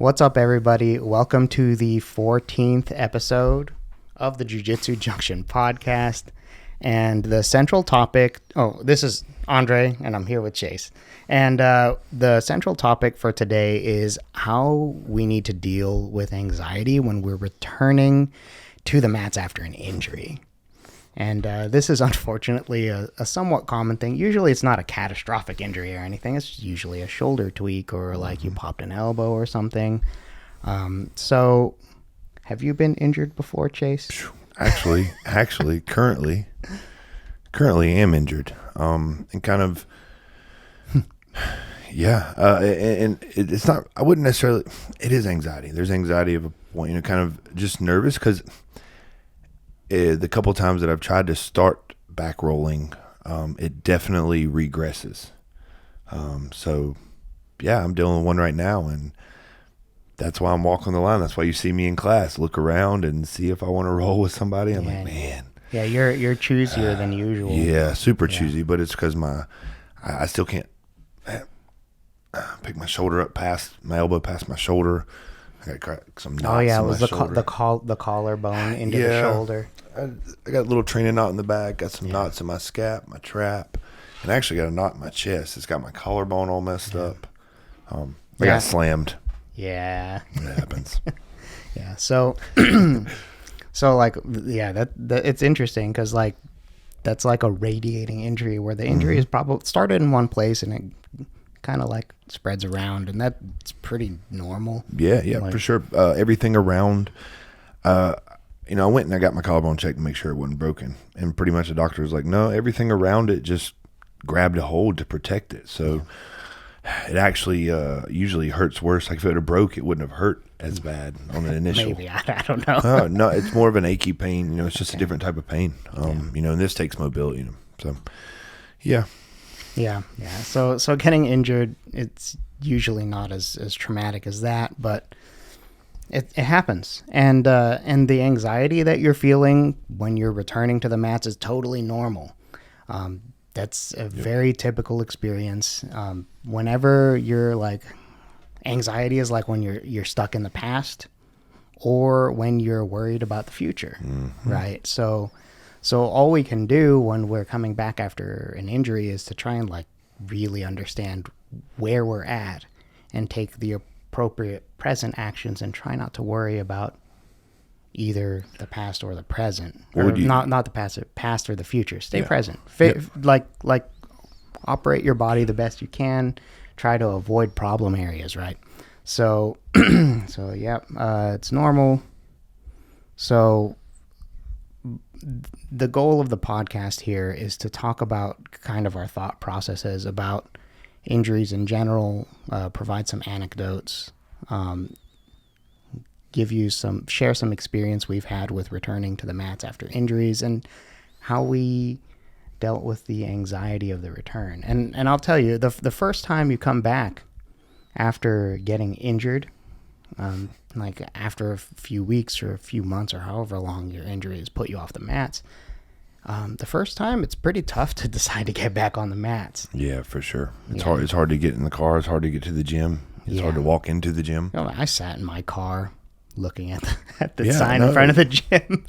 What's up, everybody? Welcome to the 14th episode of the Jiu-Jitsu Junction podcast. And the central topic... Oh, this is Andre, and I'm here with Chase. And the central topic for today is how we need to deal with anxiety when we're returning to the mats after an injury. And this is unfortunately a somewhat common thing. Usually it's not a catastrophic injury or anything. It's usually a shoulder tweak or like you popped an elbow or something. So have you been injured before, Chase? Actually, currently am injured. And kind of, yeah. And it's not, I wouldn't necessarily, it is anxiety. There's anxiety of a point, kind of just nervous because the couple times that I've tried to start back rolling, it definitely regresses. So yeah, I'm dealing with one right now, and that's why I'm walking the line. That's why you see me in class, look around and see if I want to roll with somebody. I'm like, man. Yeah, you're choosier than usual. Yeah, super choosy, but it's because I still can't pick my shoulder up past my elbow, past my shoulder. I got crack some knots. Oh yeah, it in was my the collarbone into the shoulder. I got a little training knot in the back, got some knots in my scap, my trap, and I actually got a knot in my chest. It's got my collarbone all messed up. I got slammed. Yeah. It happens. Yeah. So, that it's interesting because like that's like a radiating injury where the injury is probably started in one place and it kind of like spreads around, and that's pretty normal. Yeah, like, for sure. Everything around, I went and I got my collarbone checked to make sure it wasn't broken. And pretty much the doctor was like, no, everything around it just grabbed a hold to protect it. So it actually usually hurts worse. Like if it had broke, it wouldn't have hurt as bad on the initial. Maybe, I don't know. No, it's more of an achy pain. It's just a different type of pain. And this takes mobility. So, yeah. Yeah. So getting injured, it's usually not as traumatic as that, but it happens. And the anxiety that you're feeling when you're returning to the mats is totally normal. That's a very typical experience. Whenever you're like, anxiety is like when you're stuck in the past or when you're worried about the future, right? So all we can do when we're coming back after an injury is to try and like really understand where we're at and take the appropriate present actions and try not to worry about either the past or the present, or not the past or the future. Stay present. Like operate your body the best you can. Try to avoid problem areas, right? So it's normal. So the goal of the podcast here is to talk about kind of our thought processes about injuries in general, provide some anecdotes, share some experience we've had with returning to the mats after injuries and how we dealt with the anxiety of the return. And I'll tell you, the first time you come back after getting injured, like after a few weeks or a few months or however long your injury has put you off the mats, the first time it's pretty tough to decide to get back on the mats. Yeah, for sure. It's hard. It's hard to get in the car. It's hard to get to the gym. It's hard to walk into the gym. I sat in my car looking at the sign in front of the gym.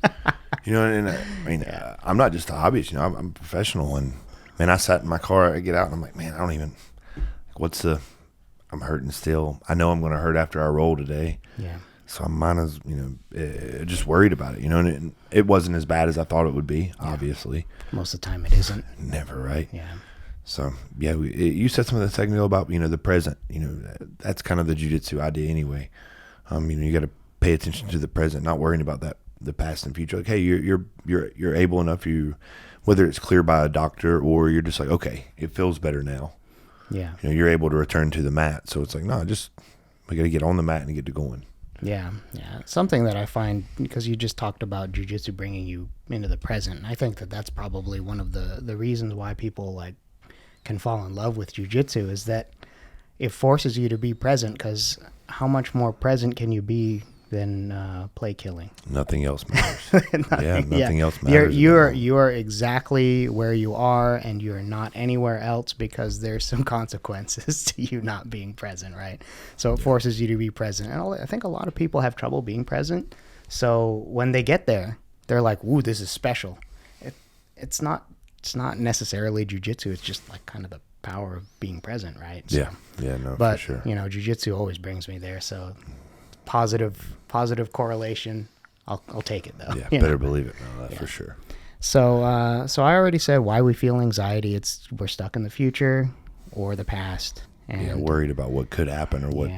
I'm not just a hobbyist. I'm a professional, and man, I sat in my car. I get out, and I'm like, man, I don't even. I'm hurting still. I know I'm going to hurt after I roll today. Yeah. So I'm just worried about it, and it wasn't as bad as I thought it would be, obviously. Most of the time it isn't. Never, right? Yeah. So, yeah, you said something a second ago about, the present. That's kind of the jiu-jitsu idea anyway. You got to pay attention to the present, not worrying about the past and future. Like, hey, you're able enough, whether it's clear by a doctor or you're just like, okay, it feels better now. Yeah. You're able to return to the mat. So it's like, no, we got to get on the mat and get to going. Yeah. Something that I find, because you just talked about jiu-jitsu bringing you into the present, I think that's probably one of the reasons why people like can fall in love with jiu-jitsu is that it forces you to be present, because how much more present can you be than play killing. Nothing else matters. Nothing else matters. You are exactly where you are, and you are not anywhere else because there's some consequences to you not being present, right? So it forces you to be present. And I think a lot of people have trouble being present. So when they get there, they're like, "Ooh, this is special." It's not necessarily jujitsu. It's just like kind of the power of being present, right? So, for sure. You know, jujitsu always brings me there. So positive correlation. I'll take it though. Yeah, better believe it. No, for sure. So I already said why we feel anxiety. We're stuck in the future or the past, and worried about what could happen or what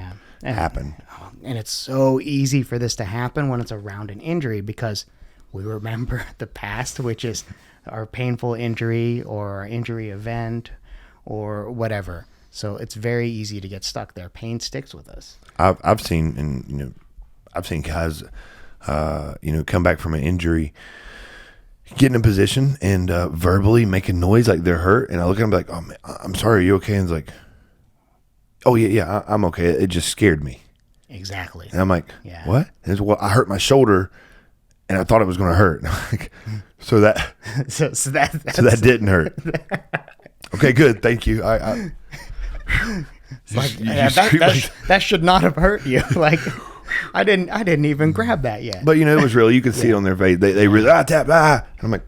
happened. And it's so easy for this to happen when it's around an injury because we remember the past, which is our painful injury or our injury event or whatever. So it's very easy to get stuck there. Pain sticks with us. I've seen guys, come back from an injury, get in a position and verbally make a noise like they're hurt, and I look at them like, "Oh man, I'm sorry, are you okay?" And it's like, "Oh yeah, I'm okay. It just scared me." Exactly. And I'm like, "What?" And it's, "Well, I hurt my shoulder, and I thought it was going to hurt." Like, so that didn't hurt. Okay, good, thank you. That should not have hurt you. Like, I didn't even grab that yet. But it was real. You could see it on their face. They really tap. And I'm like,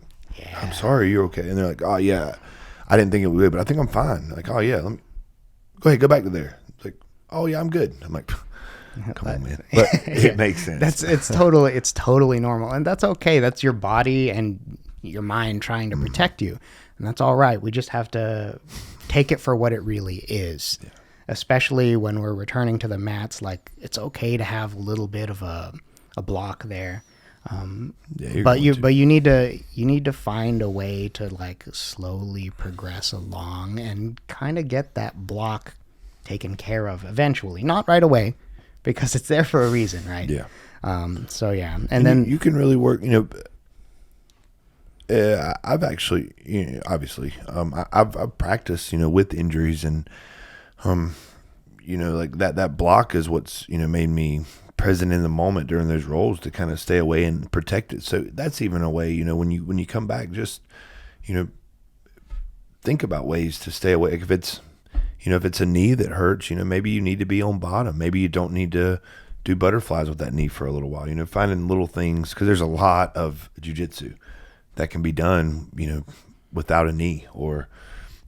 "I'm sorry, you're okay." And they're like, "Oh yeah, I didn't think it would, but I think I'm fine." Like, "Oh yeah, let me go ahead, go back to there." It's like, "Oh yeah, I'm good." I'm like, "Come on, man." But it makes sense. It's totally normal, and that's okay. That's your body and your mind trying to protect you, and that's all right. We just have to take it for what it really is. Yeah. Especially when we're returning to the mats, like it's okay to have a little bit of a block there, but you need to find a way to like slowly progress along and kind of get that block taken care of eventually, not right away, because it's there for a reason, right? Yeah. And then you can really work. I've actually, obviously, I've practiced, with injuries and. Like that block is what's, made me present in the moment during those rolls to kind of stay away and protect it. So that's even a way, when you come back, just, think about ways to stay away. If it's a knee that hurts, maybe you need to be on bottom. Maybe you don't need to do butterflies with that knee for a little while, finding little things, because there's a lot of jiu-jitsu that can be done, without a knee, or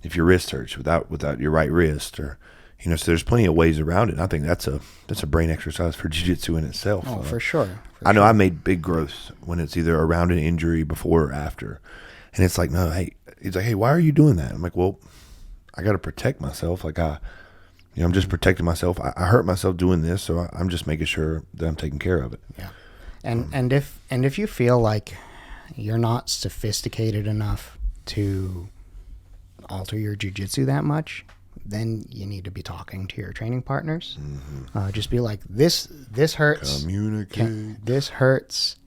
if your wrist hurts without your right wrist, or so there's plenty of ways around it. And I think that's a brain exercise for jiu-jitsu in itself. Oh, for sure. I know I made big growths when it's either around an injury, before or after, and it's like, no, hey, he's like, "Hey, why are you doing that?" I'm like, "Well, I got to protect myself. Like I'm just protecting myself. I hurt myself doing this, so I'm just making sure that I'm taking care of it." Yeah, and if you feel like you're not sophisticated enough to alter your jiu-jitsu that much, then you need to be talking to your training partners. Mm-hmm. Just be like, this hurts. Communicate. This hurts.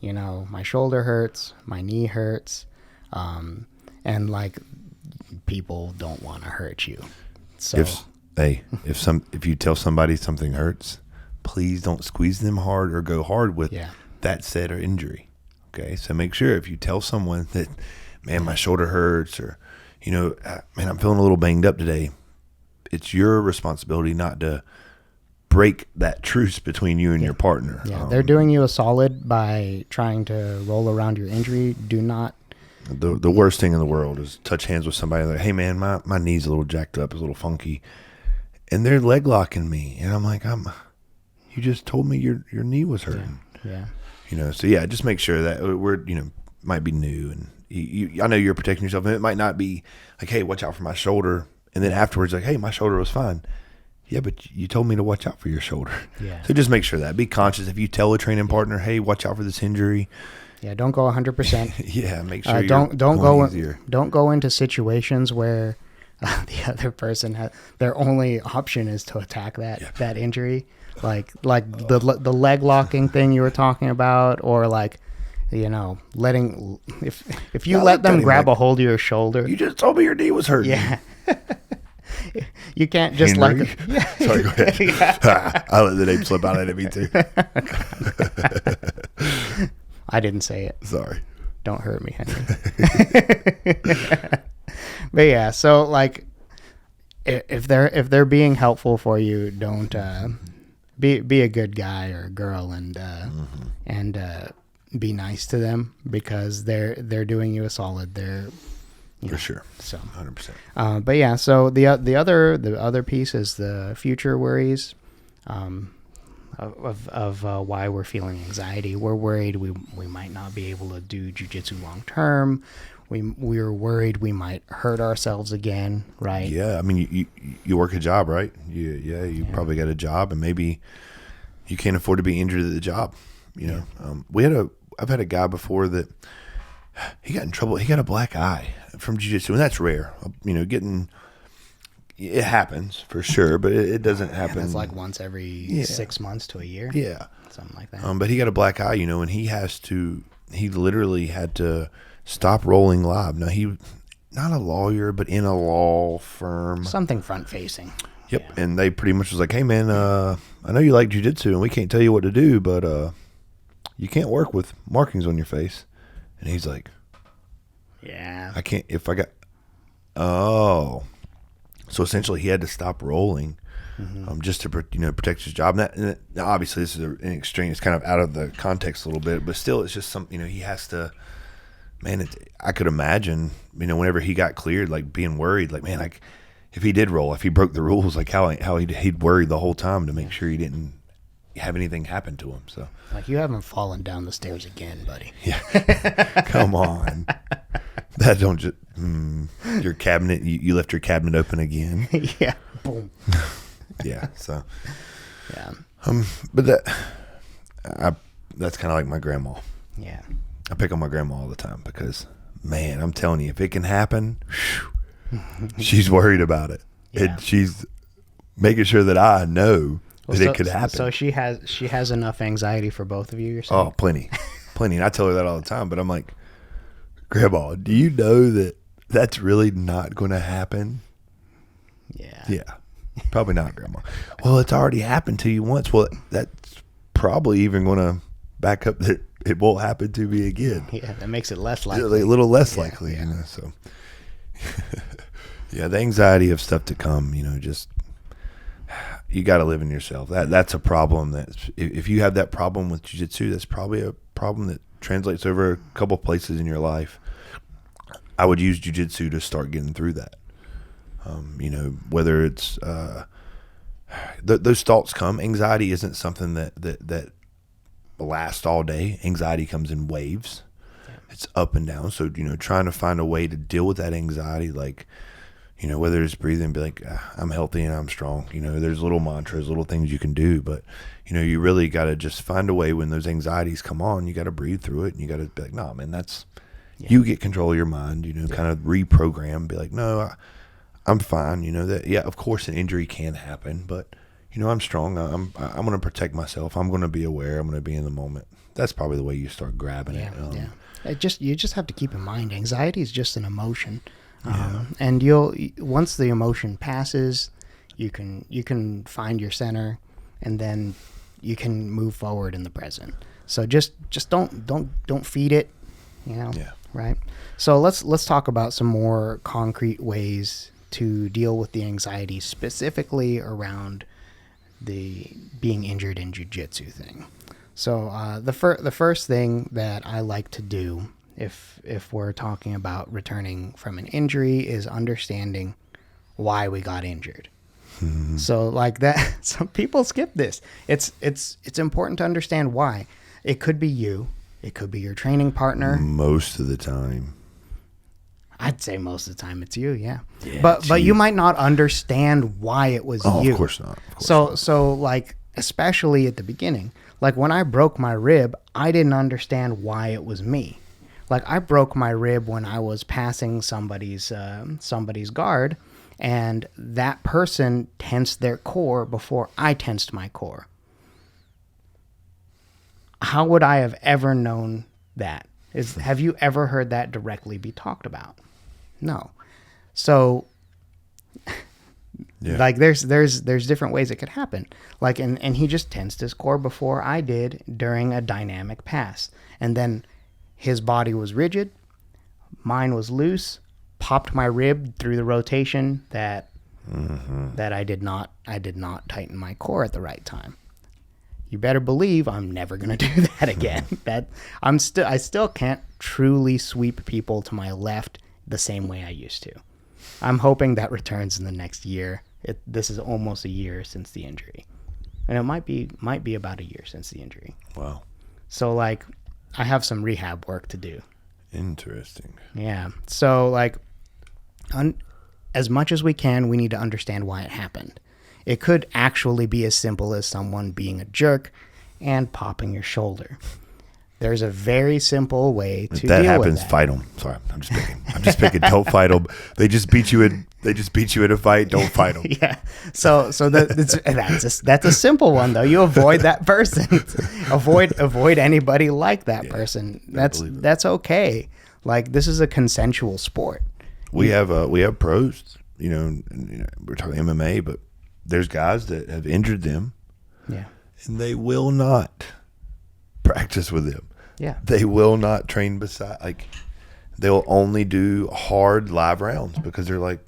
My shoulder hurts. My knee hurts. And like, people don't want to hurt you. So if you tell somebody something hurts, please don't squeeze them hard or go hard with that said or injury. Okay, so make sure if you tell someone that, "Man, my shoulder hurts," or "Man, I'm feeling a little banged up today," it's your responsibility not to break that truce between you and your partner. Yeah, they're doing you a solid by trying to roll around your injury. Do not. The worst thing in the world is touch hands with somebody like, "Hey man, my knee's a little jacked up, it's a little funky," and they're leg locking me, and I'm like, "You just told me your knee was hurting." Yeah. So just make sure that we're, might be new, and I know you're protecting yourself, and it might not be like, "Hey, watch out for my shoulder," and then afterwards like, "Hey, my shoulder was fine." Yeah, but you told me to watch out for your shoulder. Yeah. So just make sure that. Be conscious. If you tell a training partner, "Hey, watch out for this injury." Yeah, don't go 100%. Yeah, make sure don't go into situations where the other person their only option is to attack that injury, like the leg locking thing you were talking about, or like, letting if you let them grab a hold of your shoulder. "You just told me your knee was hurting." Yeah. You can't just Henry? like. Yeah. Sorry, go ahead. I let the name slip out of me too. I didn't say it. Sorry. Don't hurt me, Henry. But yeah, so like, if they're being helpful for you, don't be a good guy or girl and be nice to them, because they're doing you a solid. For sure. So 100%. but yeah, so the other piece is the future worries of why we're feeling anxiety. We're worried we might not be able to do jiu-jitsu long term. We're worried we might hurt ourselves again, right? Yeah, I mean, you work a job, right? You probably got a job, and maybe you can't afford to be injured at the job. You know, I've had a guy before that he got in trouble. He got a black eye from jiu-jitsu, and that's rare. You know, it happens for sure, but it doesn't happen. It's like once every 6 months to a year. Yeah, something like that. But he got a black eye, you know, and he literally had to stop rolling live. Now, he not a lawyer, but in a law firm. Something front facing. Yep. Yeah. And they pretty much was like, hey man, I know you like jiu-jitsu and we can't tell you what to do, but you can't work with markings on your face. And he's like, yeah, I can't, so essentially he had to stop rolling just to protect his job. And now obviously this is an extreme, it's kind of out of the context a little bit, but still it's just something, he has to. Man, I could imagine, whenever he got cleared, like being worried, like, man, like if he did roll, if he broke the rules, like how he'd worried the whole time to make sure he didn't have anything happen to him. So, like, you haven't fallen down the stairs again, buddy. Yeah, come on, that don't just your cabinet. You left your cabinet open again. Yeah, boom. Yeah, so yeah, but that's kind of like my grandma. Yeah. I pick on my grandma all the time because, man, I'm telling you, if it can happen, she's worried about it. Yeah. And she's making sure that I know that it could happen. So she has enough anxiety for both of you, you're saying? Oh, plenty. And I tell her that all the time, but I'm like, Grandma, do you know that that's really not going to happen? Yeah. Yeah. Probably not, Grandma. Well, it's already happened to you once. Well, that's probably even going to back up that it won't happen to me again. Yeah, that makes it less likely. A little less likely, so. Yeah, the anxiety of stuff to come, just, you got to live in yourself. That's a problem if you have that problem with jiu-jitsu, that's probably a problem that translates over a couple places in your life. I would use jiu-jitsu to start getting through that. Whether it's, those thoughts come. Anxiety isn't something that last all day. Anxiety comes in waves. Yeah. It's up and down. So, trying to find a way to deal with that anxiety, like, whether it's breathing, be like, I'm healthy and I'm strong. There's little mantras, little things you can do, but, you really got to just find a way when those anxieties come on, you got to breathe through it and you got to be like, no, man, you get control of your mind, kind of reprogram, be like, no, I'm fine. That, yeah, of course an injury can happen, but I'm strong. I'm going to protect myself. I'm going to be aware. I'm going to be in the moment. That's probably the way you start grabbing it. Yeah. You just have to keep in mind, anxiety is just an emotion. And once the emotion passes, you can find your center, and then you can move forward in the present. So just don't feed it, Yeah. Right. So let's talk about some more concrete ways to deal with the anxiety, specifically around the being injured in jiu-jitsu thing. So the first thing that I like to do if we're talking about returning from an injury is understanding why we got injured. Mm-hmm. So like that, some people skip this. It's important to understand why. It could be you. It could be your training partner. Most of the time. I'd say most of the time it's you, yeah. But you might not understand why it was you. Of course not. So like, especially at the beginning, like when I broke my rib, I didn't understand why it was me. Like I broke my rib when I was passing somebody's guard, and that person tensed their core before I tensed my core. How would I have ever known that? Have you ever heard that directly be talked about? No. So Yeah. Like there's different ways it could happen. Like and he just tensed his core before I did during a dynamic pass. And then his body was rigid, mine was loose, popped my rib through the rotation that I did not tighten my core at the right time. You better believe I'm never going to do that again. I still can't truly sweep people to my left the same way I used to. I'm hoping that returns in the next year. This is almost a year since the injury, and it might be about a year since the injury. Wow. So like, I have some rehab work to do. Interesting. Yeah. So like, as much as we can, we need to understand why it happened. It could actually be as simple as someone being a jerk and popping your shoulder. There's a very simple way to If deal that with happens, that. fight them. Sorry, I'm just picking. Don't fight them. They just beat you in a fight. Don't fight them. Yeah. So that's a simple one though. You avoid that person. avoid anybody like that person. That's okay. Like, this is a consensual sport. We have pros. You know, we're talking MMA, but there's guys that have injured them. Yeah. And they will not practice with them. Yeah. They will not train beside. Like, they'll only do hard live rounds because they're like,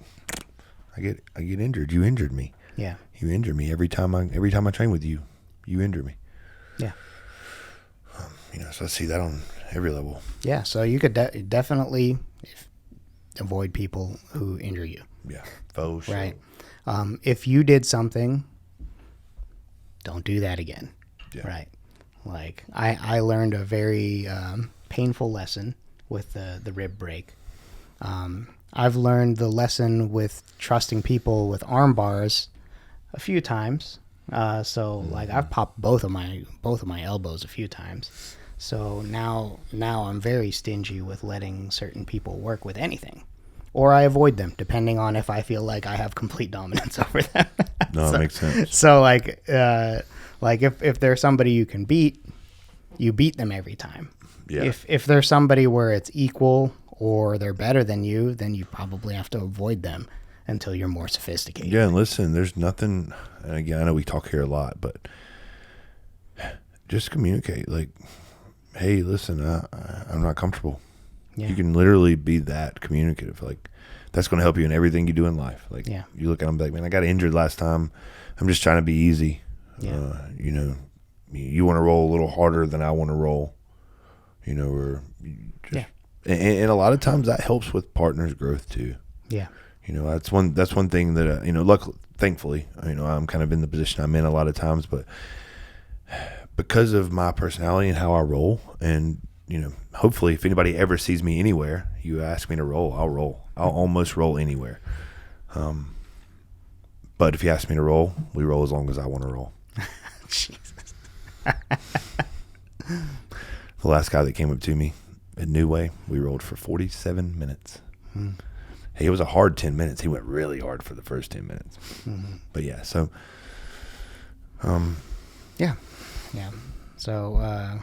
I get injured. You injured me. Yeah. You injure me every time I train with you. You injure me. Yeah. So I see that on every level. Yeah. So you could definitely avoid people who injure you. Yeah. Faux sure. Right. If you did something, don't do that again. Yeah. Right. Like, I learned a very painful lesson with the rib break. I've learned the lesson with trusting people with arm bars a few times. Like, I've popped both of my elbows a few times. So now I'm very stingy with letting certain people work with anything, or I avoid them depending on if I feel like I have complete dominance over them. No, that makes sense. So like if there's somebody you can beat, you beat them every time. Yeah. If there's somebody where it's equal or they're better than you, then you probably have to avoid them until you're more sophisticated. Yeah, and listen, there's nothing, and again, I know we talk here a lot, but just communicate. Like, hey, listen, I'm not comfortable. Yeah. You can literally be that communicative. Like, that's going to help you in everything you do in life. Like, Yeah. you look at them like, man, I got injured last time. I'm just trying to be easy. Yeah. You want to roll a little harder than I want to roll. Or just, Yeah. And a lot of times that helps with partners' growth too. Yeah. That's one thing that thankfully, I'm kind of in the position I'm in a lot of times, but because of my personality and how I roll, and hopefully if anybody ever sees me anywhere, you ask me to roll, I'll roll. I'll almost roll anywhere. But if you ask me to roll, we roll as long as I want to roll. Jesus. The last guy that came up to me at New Way, we rolled for 47 minutes. Hey, it was a hard 10 minutes. He went really hard for the first 10 minutes. Mm-hmm. But yeah, so Yeah. So,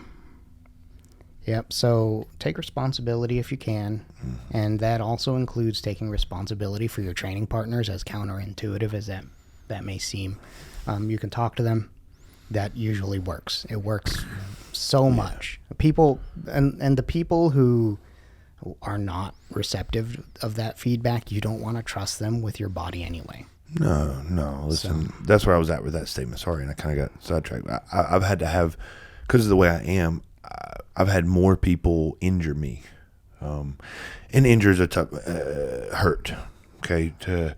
so take responsibility if you can. Mm-hmm. And that also includes taking responsibility for your training partners, as counterintuitive as that may seem. You can talk to them. That usually works. It works so much. People and the people who are not receptive of that feedback, you don't want to trust them with your body anyway. No. Listen, that's where I was at with that statement. Sorry, and I kind of got sidetracked. I've had to have, because of the way I am, I've had more people injure me. And injure is a tough hurt. Okay, to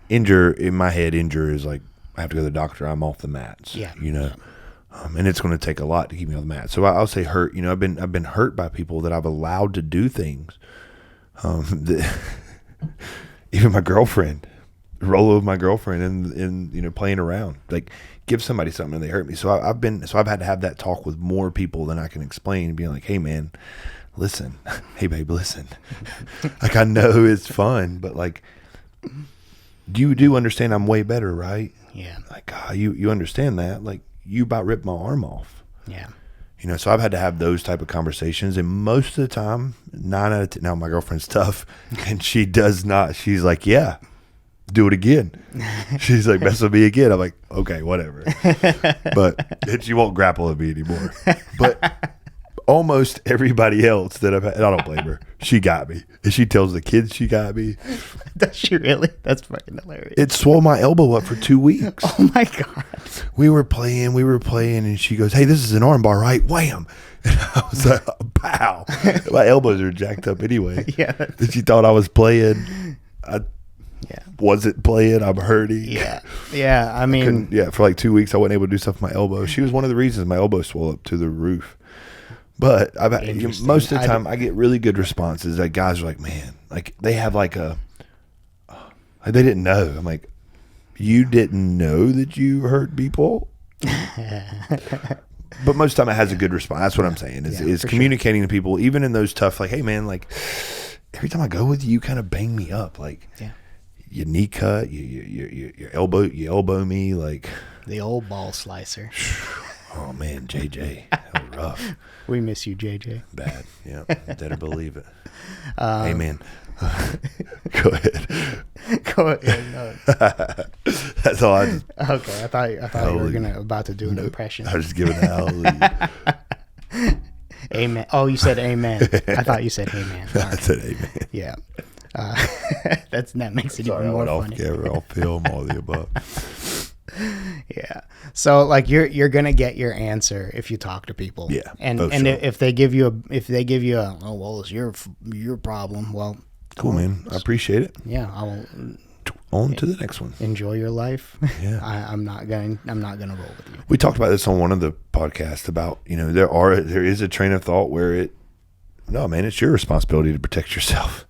injure in my head, injure is like I have to go to the doctor. I'm off the mats. Yeah. And it's going to take a lot to keep me on the mat. So I'll say hurt. I've been hurt by people that I've allowed to do things. Even my girlfriend, roll with my girlfriend, and playing around, like give somebody something and they hurt me. So I've had to have that talk with more people than I can explain, being like, hey man, listen, hey babe, listen. Like, I know it's fun, but like, you do understand I'm way better, right? Yeah. Like, you understand that? Like, you about ripped my arm off. Yeah. So I've had to have those type of conversations, and most of the time, 9 out of 10. Now my girlfriend's tough, and she does not. She's like, yeah, do it again. She's like, mess with me again. I'm like, okay, whatever. But she won't grapple with me anymore. But almost everybody else that I've had, and I don't blame her. She got me. And she tells the kids she got me. Does she really? That's fucking hilarious. It swole my elbow up for 2 weeks. Oh my God. We were playing, and she goes, hey, this is an arm bar, right? Wham. And I was like, pow. My elbows are jacked up anyway. Yeah. And she thought I was playing. I wasn't playing. I'm hurting. Yeah. Yeah. I mean, for like 2 weeks, I wasn't able to do stuff with my elbow. She was one of the reasons my elbow swelled up to the roof. But most of the time, I get really good responses. Like guys are like, man, like they have like they didn't know. I'm like, you didn't know that you hurt people? But most of the time it has a good response. That's what I'm saying is communicating to people, even in those tough, like, hey man, like every time I go with you kind of bang me up. Like your knee cut, your elbow me, like the old ball slicer. Oh man, JJ, that was rough. We miss you, JJ. Bad. Yeah. Better believe it. Amen. Go ahead. Go ahead. No. That's all I just. Okay, I thought you were about to do an impression. I was just giving a hallelujah. Amen. Oh, you said amen. I thought you said amen. I said amen. Yeah. That makes it even more funny. I'll film all the above. Yeah. So like you're gonna get your answer if you talk to people. Yeah. And sure. if they give you a oh well it's your problem. Well, cool, man. I appreciate it. Yeah. I will. On to the next one. Enjoy your life. Yeah. I'm not gonna roll with you. We talked about this on one of the podcasts about, there is a train of thought where no, man, it's your responsibility to protect yourself.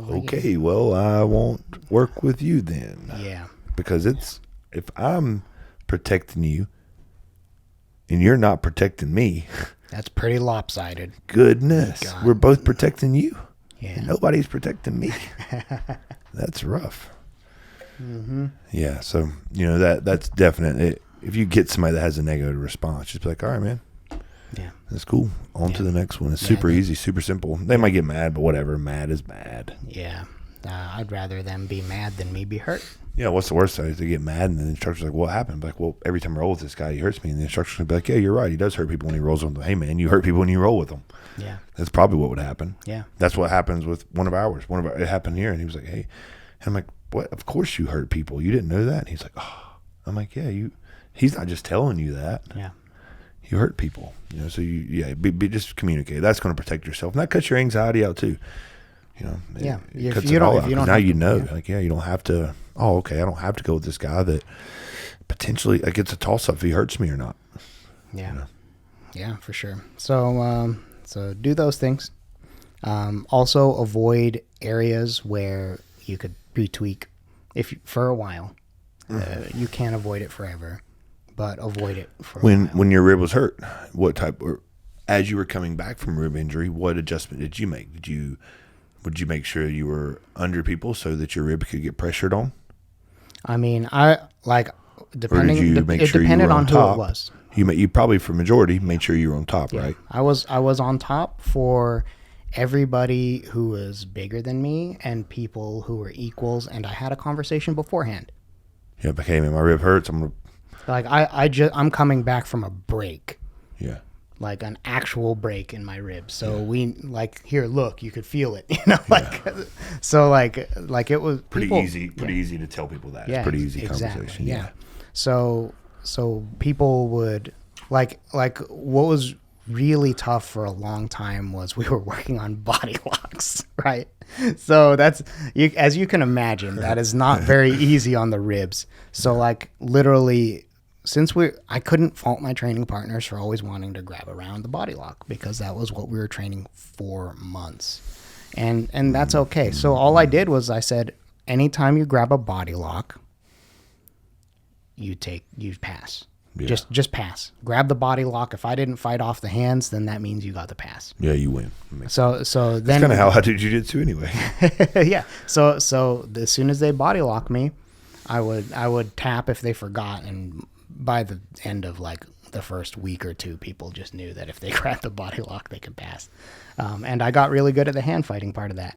Okay, well, I won't work with you then. Yeah. Because if I'm protecting you and you're not protecting me, that's pretty lopsided. Goodness. We're both protecting you. Yeah. And nobody's protecting me. That's rough. Mm-hmm. Yeah. So, that's definite. If you get somebody that has a negative response, just be like, all right, man. Yeah. That's cool. On to the next one. It's super easy, super simple. They might get mad, but whatever. Mad is bad. Yeah. I'd rather them be mad than me be hurt. Yeah, what's the worst is they get mad and the instructor's like, what happened? I'm like, well, every time I roll with this guy, he hurts me. And the instructor's going to be like, yeah, you're right. He does hurt people when he rolls with them. Hey, man, you hurt people when you roll with them. Yeah. That's probably what would happen. Yeah. That's what happens with one of ours. It happened here. And he was like, hey. And I'm like, what? Of course you hurt people. You didn't know that? And he's like, oh. I'm like, yeah, he's not just telling you that. Yeah. You hurt people. So be just communicate. That's going to protect yourself. And that cuts your anxiety out too. Yeah. It cuts it all out. Now you don't have to. Oh, okay. I don't have to go with this guy that potentially gets a toss up if he hurts me or not. Yeah. Yeah, for sure. So do those things. Also avoid areas where you could retweak for a while. You can't avoid it forever, but avoid it for a while. When your rib was hurt, what type? Or as you were coming back from rib injury, what adjustment did you make? Would you make sure you were under people so that your rib could get pressured on? I mean, depending. Or did you make sure you were on top? Who it was. You probably for majority made sure you were on top, right? I was on top for everybody who was bigger than me and people who were equals, and I had a conversation beforehand. Yeah, but hey, man, my rib hurts. I'm coming back from a break. Yeah. Like an actual break in my ribs. So here, look, you could feel it, so it was pretty easy to tell people that. It's pretty easy conversation. Yeah. So people would like what was really tough for a long time was we were working on body locks, right? So that's as you can imagine, that is not very easy on the ribs. So literally, since I couldn't fault my training partners for always wanting to grab around the body lock because that was what we were training for months. And that's okay. So all I did was I said, anytime you grab a body lock, you pass. Yeah. Just pass. Grab the body lock. If I didn't fight off the hands, then that means you got the pass. Yeah, you win. So then that's kind of how I do jiu-jitsu anyway. Yeah. So as soon as they body lock me, I would tap if they forgot, and by the end of the first week or two, people just knew that if they grabbed the body lock, they could pass. And I got really good at the hand fighting part of that.